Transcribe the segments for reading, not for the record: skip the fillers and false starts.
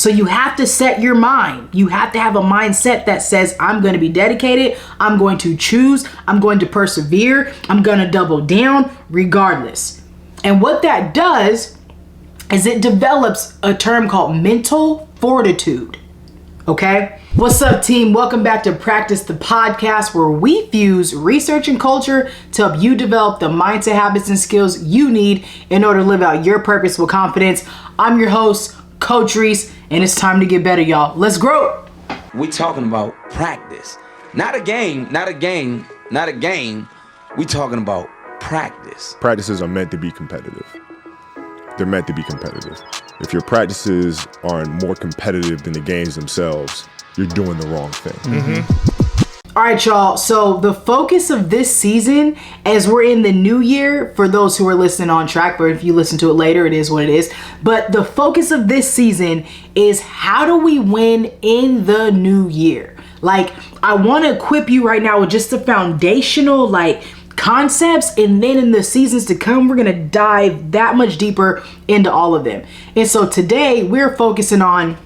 So you have to set your mind. You have to have a mindset that says, I'm going to be dedicated. I'm going to choose. I'm going to persevere. I'm going to double down regardless. And what that does is it develops a term called mental fortitude. Okay? What's up, team? Welcome back to Practice the Podcast, where we fuse research and culture to help you develop the mindset, habits, and skills you need in order to live out your purpose with confidence. I'm your host, Coach Rees, and it's time to get better, y'all. Let's grow. We talking about practice. Not a game. We talking about practice. Practices are meant to be competitive. They're meant to be competitive. If your practices aren't more competitive than the games themselves, you're doing the wrong thing. All right, y'all. So the focus of this season, as we're in the new year, for those who are listening on track, but if you listen to it later, it is what it is. But the focus of this season is, how do we win in the new year? Like, I want to equip you right now with just the foundational, concepts, and then in the seasons to come, we're going to dive that much deeper into all of them. And so today we're focusing on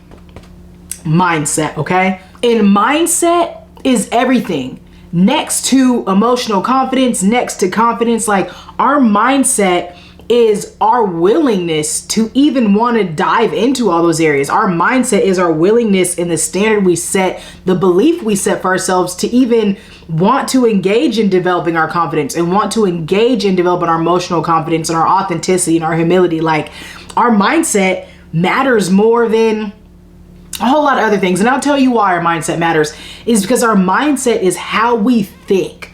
mindset, okay? And mindset is everything. Next to emotional confidence, next to confidence, our mindset is our willingness to even want to dive into all those areas. Our mindset is our willingness and the standard we set, the belief we set for ourselves to even want to engage in developing our confidence and want to engage in developing our emotional confidence and our authenticity and our humility. Our mindset matters more than a whole lot of other things. And I'll tell you why our mindset matters is because our mindset is how we think.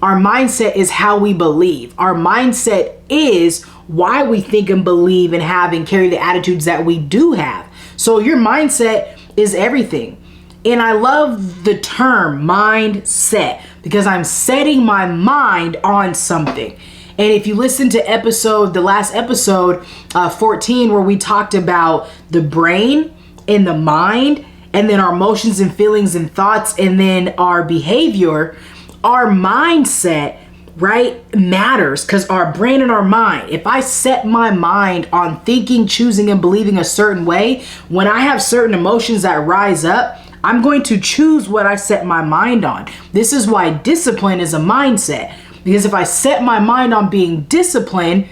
Our mindset is how we believe. Our mindset is why we think and believe and have and carry the attitudes that we do have. So your mindset is everything. And I love the term mindset because I'm setting my mind on something. And if you listen to the last episode, 14, where we talked about the brain and the mind, and then our emotions and feelings and thoughts, and then our behavior, our mindset, right, matters, because our brain and our mind, if I set my mind on thinking, choosing, and believing a certain way, when I have certain emotions that rise up, I'm going to choose what I set my mind on. This is why discipline is a mindset, because if I set my mind on being disciplined,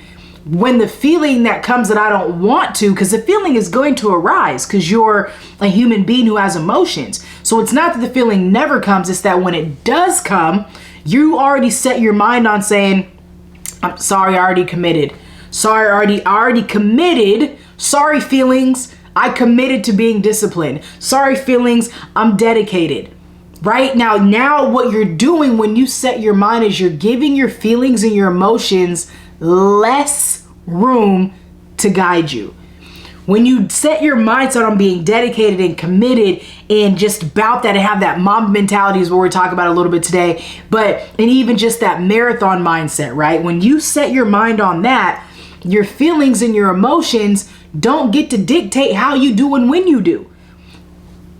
when the feeling that comes that I don't want to, because the feeling is going to arise because you're a human being who has emotions. So it's not that the feeling never comes, it's that when it does come, you already set your mind on saying, I'm sorry, I already committed. Sorry, I already committed. Sorry, feelings, I committed to being disciplined. Sorry, feelings, I'm dedicated. Right? Now what you're doing when you set your mind is you're giving your feelings and your emotions less room to guide you. When you set your mindset on being dedicated and committed and just about that and have that Mamba mentality is what we're talking about a little bit today, and even just that marathon mindset, right? When you set your mind on that, your feelings and your emotions don't get to dictate how you do and when you do.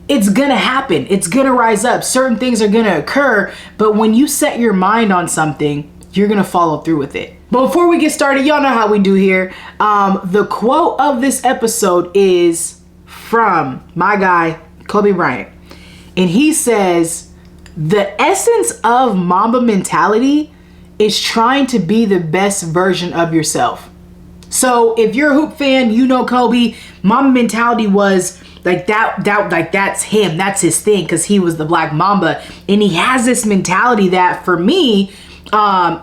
It's gonna happen. It's gonna rise up. Certain things are gonna occur, but when you set your mind on something, you're gonna follow through with it. But before we get started, y'all know how we do here. The quote of this episode is from my guy, Kobe Bryant. And he says, the essence of Mamba mentality is trying to be the best version of yourself. So if you're a hoop fan, you know Kobe. Mamba mentality was that's him. That's his thing, because he was the Black Mamba. And he has this mentality that, for me,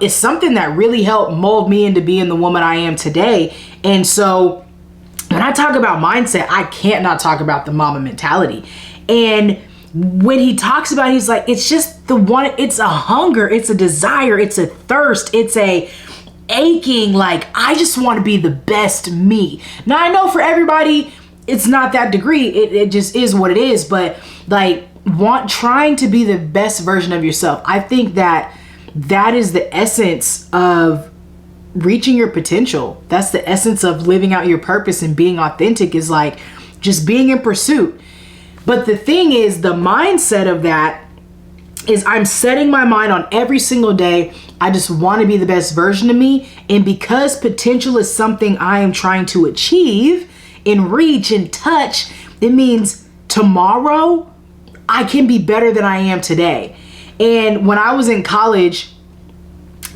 is something that really helped mold me into being the woman I am today. And so when I talk about mindset, I can't not talk about the Mamba mentality. And when he talks about it, he's like, it's just it's a hunger, it's a desire, it's a thirst, it's a aching, I just want to be the best me. Now, I know for everybody, it's not that degree. It just is what it is. But trying to be the best version of yourself. I think that is the essence of reaching your potential. That's the essence of living out your purpose and being authentic, is just being in pursuit. But the thing is, the mindset of that is I'm setting my mind on every single day. I just want to be the best version of me. And because potential is something I am trying to achieve and reach and touch, It means tomorrow I can be better than I am today. And when I was in college,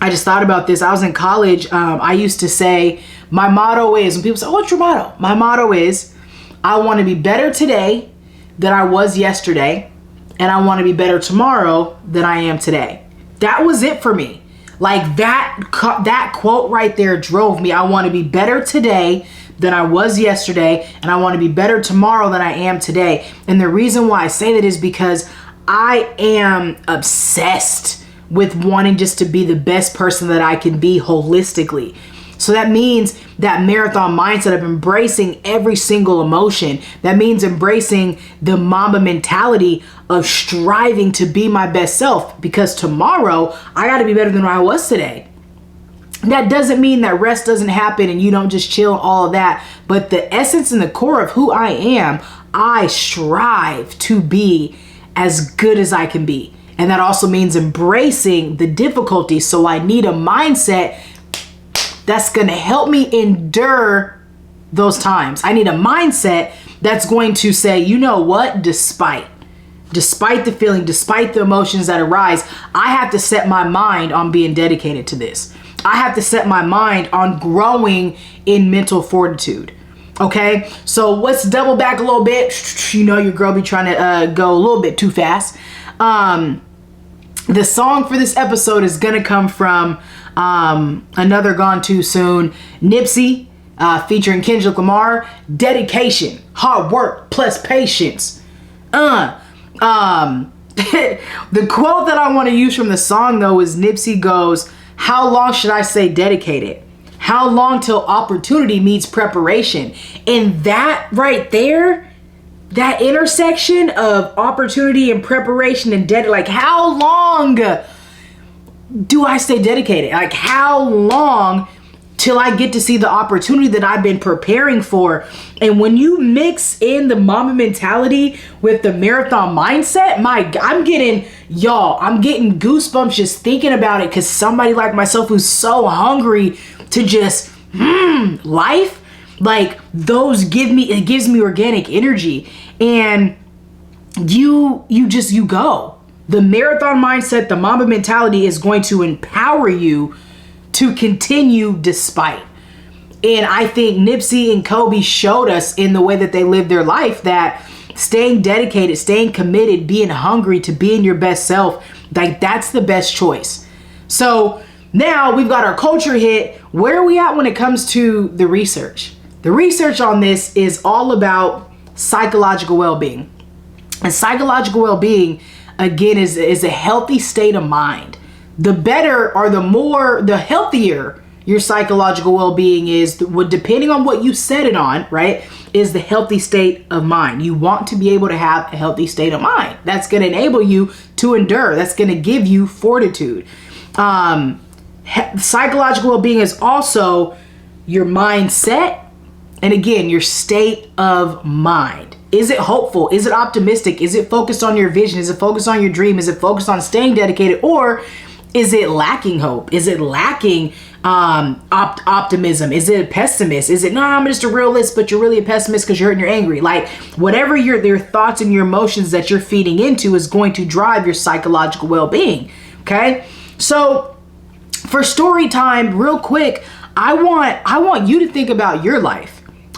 I just thought about this. I was in college. I used to say, my motto is, when people say, oh, what's your motto? My motto is, I want to be better today than I was yesterday. And I want to be better tomorrow than I am today. That was it for me. Like that quote right there drove me. I want to be better today than I was yesterday. And I want to be better tomorrow than I am today. And the reason why I say that is because I am obsessed with wanting just to be the best person that I can be holistically. So that means that marathon mindset of embracing every single emotion. That means embracing the Mamba mentality of striving to be my best self, because tomorrow I got to be better than I was today. That doesn't mean that rest doesn't happen and you don't just chill, all of that. But the essence and the core of who I am, I strive to be as good as I can be. And that also means embracing the difficulty. So I need a mindset that's going to help me endure those times. I need a mindset that's going to say, you know what, despite the feeling, despite the emotions that arise, I have to set my mind on being dedicated to this. I have to set my mind on growing in mental fortitude. Okay, so let's double back a little bit. You know, your girl be trying to go a little bit too fast. The song for this episode is gonna come from Another Gone Too Soon, Nipsey, featuring Kendrick Lamar. Dedication, hard work plus patience. The quote that I want to use from the song though is Nipsey goes, "How long should I stay dedicated? How long till opportunity meets preparation?" And that right there, that intersection of opportunity and preparation and like how long do I stay dedicated? Like how long till I get to see the opportunity that I've been preparing for? And when you mix in the Mamba mentality with the marathon mindset, I'm getting goosebumps just thinking about it, because somebody like myself who's so hungry to just life, like it gives me organic energy. And you go. The marathon mindset, the Mamba mentality is going to empower you to continue despite. And I think Nipsey and Kobe showed us in the way that they lived their life that staying dedicated, staying committed, being hungry to being your best self, like that's the best choice. So now we've got our culture hit. Where are we at when it comes to the research? The research on this is all about psychological well-being. And psychological well-being, again, is a healthy state of mind. The better or the healthier your psychological well-being is, depending on what you set it on, right, is the healthy state of mind. You want to be able to have a healthy state of mind. That's going to enable you to endure. That's going to give you fortitude. Psychological well-being is also your mindset. And again, your state of mind. Is it hopeful? Is it optimistic? Is it focused on your vision? Is it focused on your dream? Is it focused on staying dedicated? Or is it lacking hope? Is it lacking optimism? Is it a pessimist? Is it, no, I'm just a realist, but you're really a pessimist because you're hurt and you're angry? Like whatever your thoughts and your emotions that you're feeding into is going to drive your psychological well-being. Okay? So for story time, real quick, I want you to think about your life.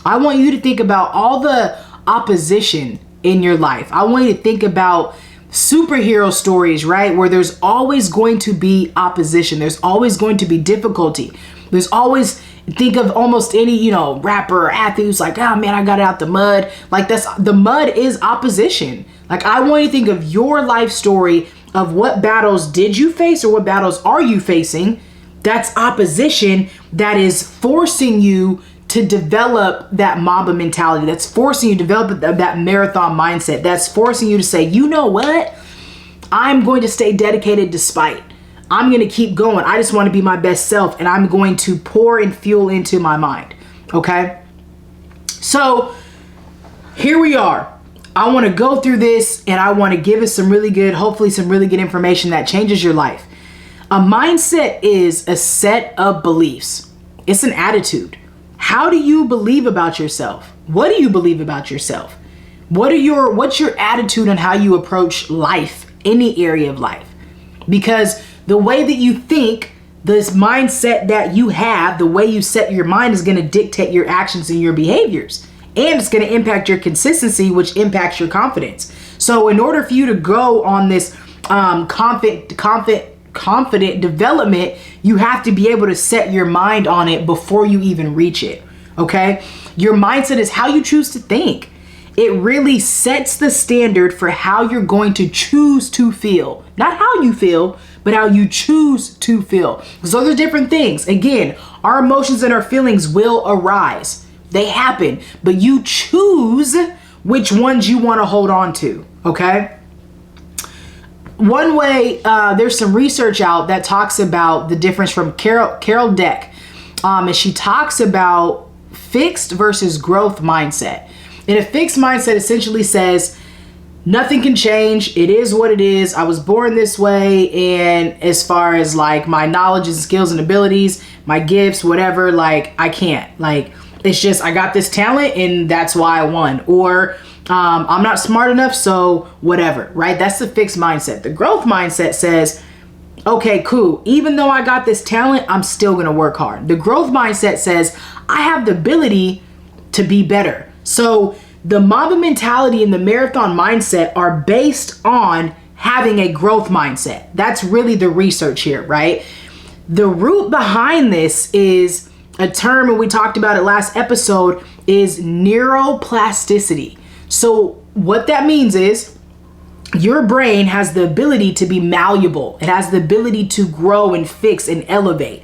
I want you to think about all the opposition in your life. I want you to think about superhero stories, right? Where there's always going to be opposition. There's always going to be difficulty. There's always, think of almost any, rapper or athlete who's like, oh man, I got out the mud. Like the mud is opposition. Like I want you to think of your life story of what battles did you face or what battles are you facing. That's opposition that is forcing you to develop that Mamba mentality. That's forcing you to develop that marathon mindset. That's forcing you to say, you know what? I'm going to stay dedicated despite. I'm going to keep going. I just want to be my best self, and I'm going to pour and fuel into my mind. Okay? So here we are. I want to go through this, and I want to give us hopefully some really good information that changes your life. A mindset is a set of beliefs. It's an attitude. How do you believe about yourself? What do you believe about yourself? What's your attitude on how you approach life, any area of life? Because the way that you think, this mindset that you have, the way you set your mind is going to dictate your actions and your behaviors. And it's going to impact your consistency, which impacts your confidence. So in order for you to go on this confident development, you have to be able to set your mind on it before you even reach it. Okay? Your mindset is how you choose to think. It really sets the standard for how you're going to choose to feel. Not how you feel, but how you choose to feel. Because those are different things. Again, our emotions and our feelings will arise. They happen, but you choose which ones you want to hold on to, okay? One way, there's some research out that talks about the difference from Carol Dweck, and she talks about fixed versus growth mindset. And a fixed mindset essentially says, nothing can change. It is what it is. I was born this way. And as far as like my knowledge and skills and abilities, my gifts, whatever, like I can't. Like, it's just, I got this talent and that's why I won. Or I'm not smart enough, so whatever, right? That's the fixed mindset. The growth mindset says, okay, cool. Even though I got this talent, I'm still going to work hard. The growth mindset says, I have the ability to be better. So the Mamba mentality and the marathon mindset are based on having a growth mindset. That's really the research here, right? The root behind this is a term, and we talked about it last episode, is neuroplasticity. So what that means is your brain has the ability to be malleable. It has the ability to grow and fix and elevate.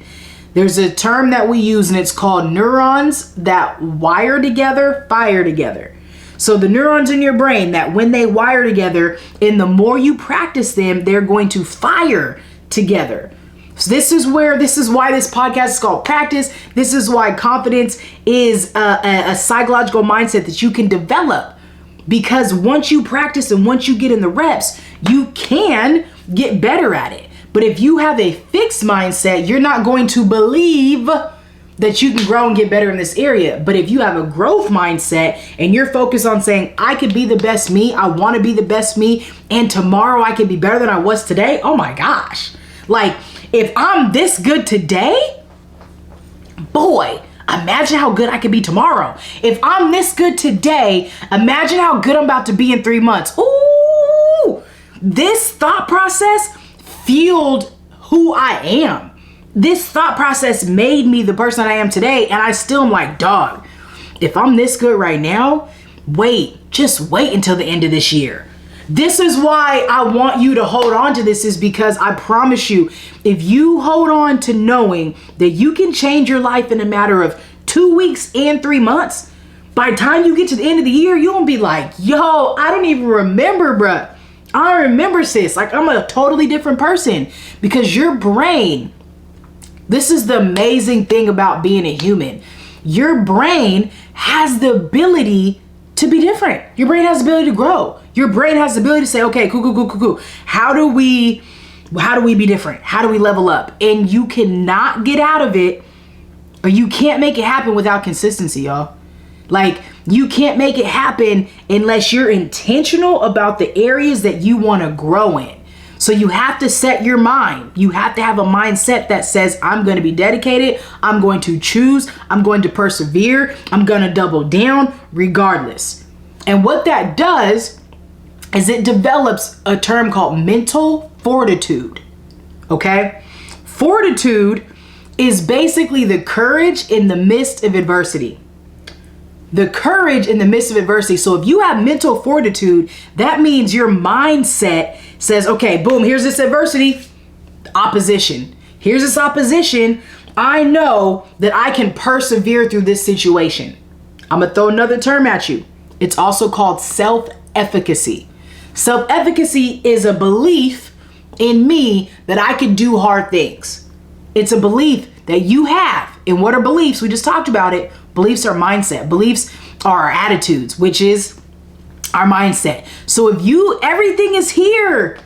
There's a term that we use and it's called neurons that wire together, fire together. So the neurons in your brain that when they wire together and the more you practice them, they're going to fire together. So this is why this podcast is called Practice. This is why confidence is a psychological mindset that you can develop. Because once you practice and once you get in the reps, you can get better at it. But if you have a fixed mindset, you're not going to believe that you can grow and get better in this area. But if you have a growth mindset and you're focused on saying, I could be the best me, I want to be the best me, and tomorrow I could be better than I was today, oh my gosh. Like, if I'm this good today, boy, imagine how good I could be tomorrow. If I'm this good today, imagine how good I'm about to be in 3 months. Ooh, this thought process fueled who I am. This thought process made me the person I am today, and I still am like, dog, if I'm this good right now, just wait until the end of this year. This is why I want you to hold on to this, is because I promise you, if you hold on to knowing that you can change your life in a matter of 2 weeks and 3 months, by the time you get to the end of the year, you're gonna be like, yo, I don't even remember, bruh. I don't remember, sis. Like, I'm a totally different person. Because your brain, this is the amazing thing about being a human. Your brain has the ability to be different. Your brain has the ability to grow. Your brain has the ability to say, okay, cool. How do we be different? How do we level up? And you cannot get out of it, or you can't make it happen without consistency, y'all. Like, you can't make it happen unless you're intentional about the areas that you want to grow in. So you have to set your mind. You have to have a mindset that says, I'm going to be dedicated. I'm going to choose. I'm going to persevere. I'm going to double down regardless. And what that does is it develops a term called mental fortitude. Okay? Fortitude is basically the courage in the midst of adversity. The courage in the midst of adversity. So if you have mental fortitude, that means your mindset says, okay, boom, here's this adversity, opposition. Here's this opposition. I know that I can persevere through this situation. I'm going to throw another term at you. It's also called self-efficacy. Self-efficacy is a belief in me that I can do hard things. It's a belief that you have. And what are beliefs? We just talked about it. Beliefs are mindset. Beliefs are our attitudes, which is our mindset. So if everything is here.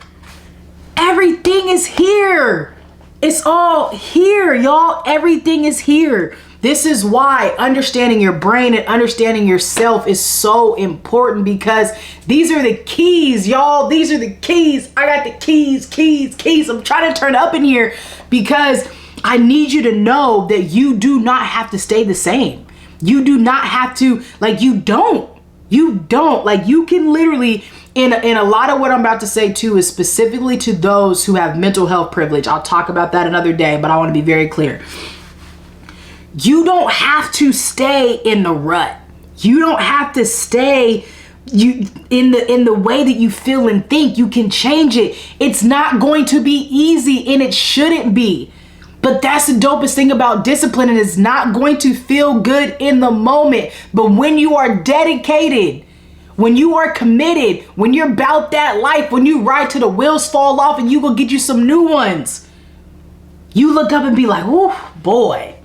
Everything is here. It's all here, y'all. Everything is here. This is why understanding your brain and understanding yourself is so important, because these are the keys, y'all. These are the keys. I got the keys. I'm trying to turn up in here because I need you to know that you do not have to stay the same. You do not have to, like, you don't, like, you can literally, in a lot of what I'm about to say too is specifically to those who have mental health privilege. I'll talk about that another day, but I want to be very clear. You don't have to stay in the rut. You don't have to stay in the way that you feel and think. You can change it. It's not going to be easy, and it shouldn't be. But that's the dopest thing about discipline, and it's not going to feel good in the moment. But when you are dedicated, when you are committed, when you're about that life, when you ride till the wheels fall off and you go get you some new ones, you look up and be like, oh boy,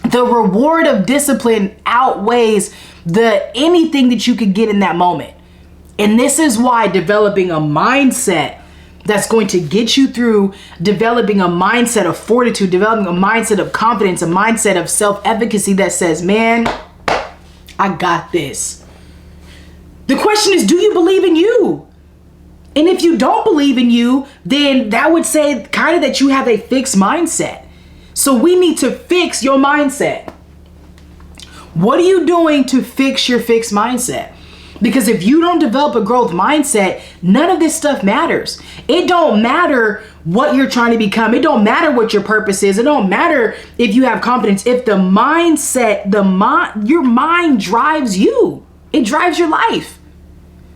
the reward of discipline outweighs anything that you could get in that moment. And this is why developing a mindset that's going to get you through, developing a mindset of fortitude, developing a mindset of confidence, a mindset of self-efficacy that says, man, I got this. The question is, do you believe in you? And if you don't believe in you, then that would say kind of that you have a fixed mindset. So we need to fix your mindset. What are you doing to fix your fixed mindset? Because if you don't develop a growth mindset, none of this stuff matters. It don't matter what you're trying to become. It don't matter what your purpose is. It don't matter if you have confidence. If the mindset, your mind drives you. It drives your life.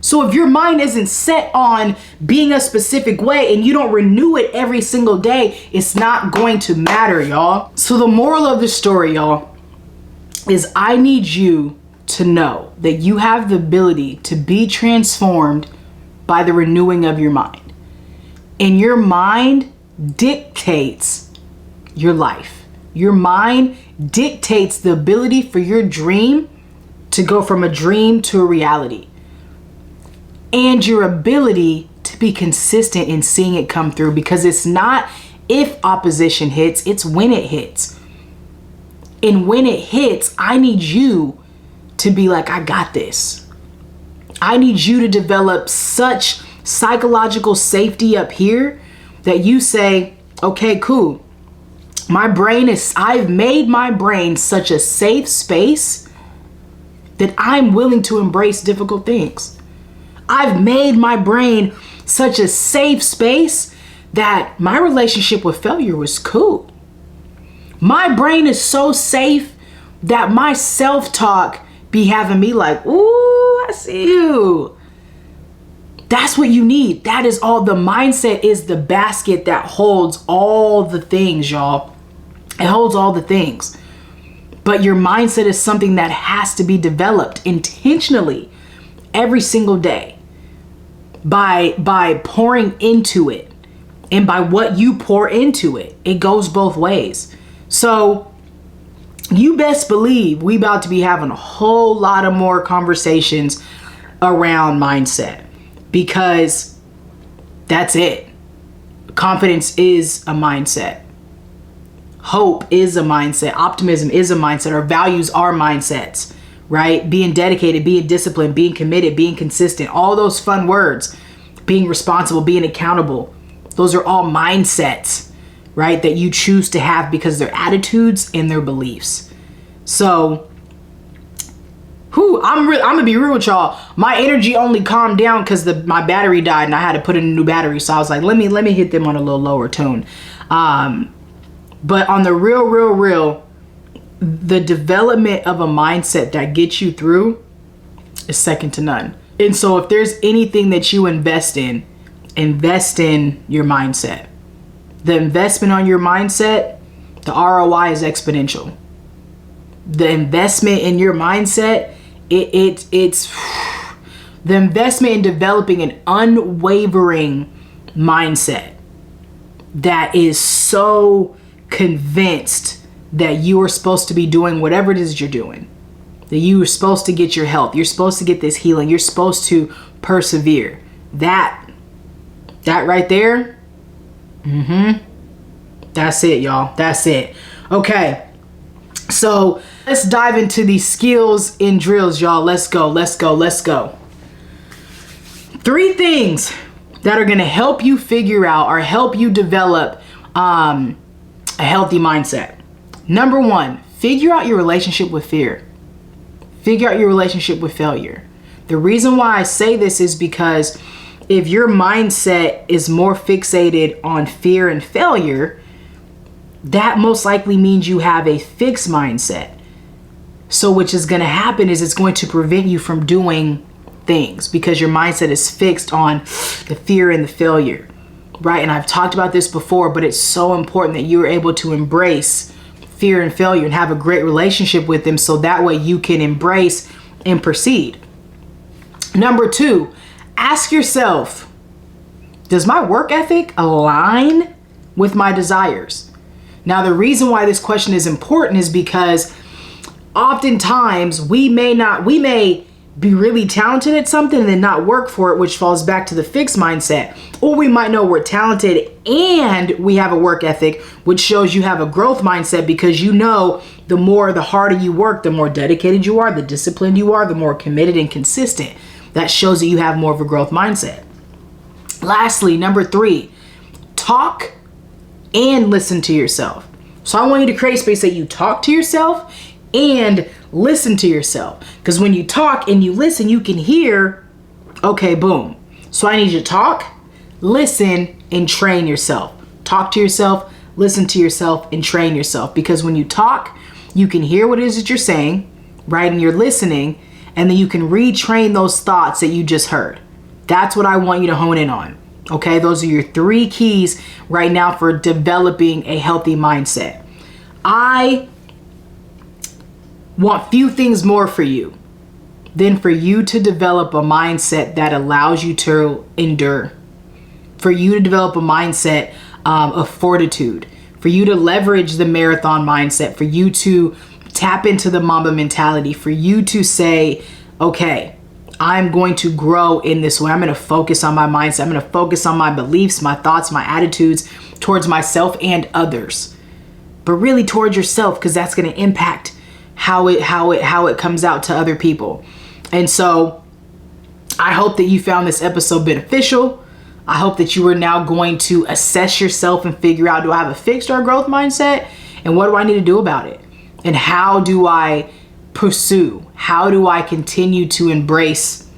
So if your mind isn't set on being a specific way and you don't renew it every single day, it's not going to matter, y'all. So the moral of the story, y'all, is I need you to know that you have the ability to be transformed by the renewing of your mind. And your mind dictates your life. Your mind dictates the ability for your dream to go from a dream to a reality. And your ability to be consistent in seeing it come through, because it's not if opposition hits, it's when it hits. And when it hits, I need you to be like, I got this. I need you to develop such psychological safety up here that you say, okay, cool. I've made my brain such a safe space that I'm willing to embrace difficult things. I've made my brain such a safe space that my relationship with failure was cool. My brain is so safe that my self-talk be having me like, ooh, I see you. That's what you need. That is all. The mindset is the basket that holds all the things, y'all. It holds all the things. But your mindset is something that has to be developed intentionally every single day by pouring into it, and by what you pour into it. It goes both ways. So you best believe we about to be having a whole lot of more conversations around mindset, because that's it. Confidence is a mindset. Hope is a mindset. Optimism is a mindset. Our values are mindsets, right? Being dedicated, being disciplined, being committed, being consistent, all those fun words, being responsible, being accountable. Those are all mindsets, right? That you choose to have because they're attitudes and their beliefs. So, I'm gonna be real with y'all. My energy only calmed down because my battery died and I had to put in a new battery. So I was like, let me hit them on a little lower tone. But on the real, the development of a mindset that gets you through is second to none. And so if there's anything that you invest in your mindset. The investment on your mindset, the ROI is exponential. The investment in your mindset, it's the investment in developing an unwavering mindset that is so convinced that you are supposed to be doing whatever it is you're doing. That you are supposed to get your health. You're supposed to get this healing. You're supposed to persevere. That right there, that's it, y'all. That's it. Okay. So let's dive into these skills and drills, y'all. Let's go. 3 things that are going to help you figure out or help you develop a healthy mindset. Number 1, figure out your relationship with fear. Figure out your relationship with failure. The reason why I say this is because if your mindset is more fixated on fear and failure, that most likely means you have a fixed mindset. So which is going to happen is it's going to prevent you from doing things because your mindset is fixed on the fear and the failure, right? And I've talked about this before, but it's so important that you're able to embrace fear and failure and have a great relationship with them so that way you can embrace and proceed. Number 2, ask yourself, does my work ethic align with my desires? Now, the reason why this question is important is because oftentimes we may be really talented at something and then not work for it, which falls back to the fixed mindset. Or we might know we're talented and we have a work ethic, which shows you have a growth mindset because you know the harder you work, the more dedicated you are, the disciplined you are, the more committed and consistent. That shows that you have more of a growth mindset. Lastly, number 3, talk and listen to yourself. So I want you to create space that you talk to yourself and listen to yourself. Because when you talk and you listen, you can hear, okay, boom. So I need you to talk, listen, and train yourself. Talk to yourself, listen to yourself, and train yourself. Because when you talk, you can hear what it is that you're saying, right? And you're listening, and then you can retrain those thoughts that you just heard. That's what I want you to hone in on. Okay, those are your 3 keys right now for developing a healthy mindset. I want few things more for you than for you to develop a mindset that allows you to endure, for you to develop a mindset of fortitude, for you to leverage the marathon mindset, for you to tap into the Mamba mentality, for you to say, okay, I'm going to grow in this way. I'm going to focus on my mindset. I'm going to focus on my beliefs, my thoughts, my attitudes towards myself and others, but really towards yourself, because that's going to impact how it comes out to other people. And so I hope that you found this episode beneficial. I hope that you are now going to assess yourself and figure out, do I have a fixed or growth mindset? And what do I need to do about it? And how do I pursue? How do I continue to embrace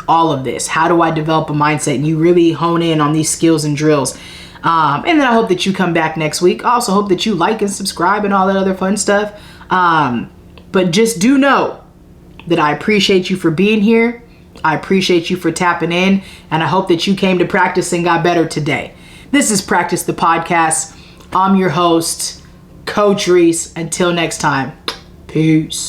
all of this? How do I develop a mindset? And you really hone in on these skills and drills. And then I hope that you come back next week. I also hope that you like and subscribe and all that other fun stuff. But just do know that I appreciate you for being here. I appreciate you for tapping in. And I hope that you came to practice and got better today. This is Practice the Podcast. I'm your host, Coach Rees. Until next time, peace.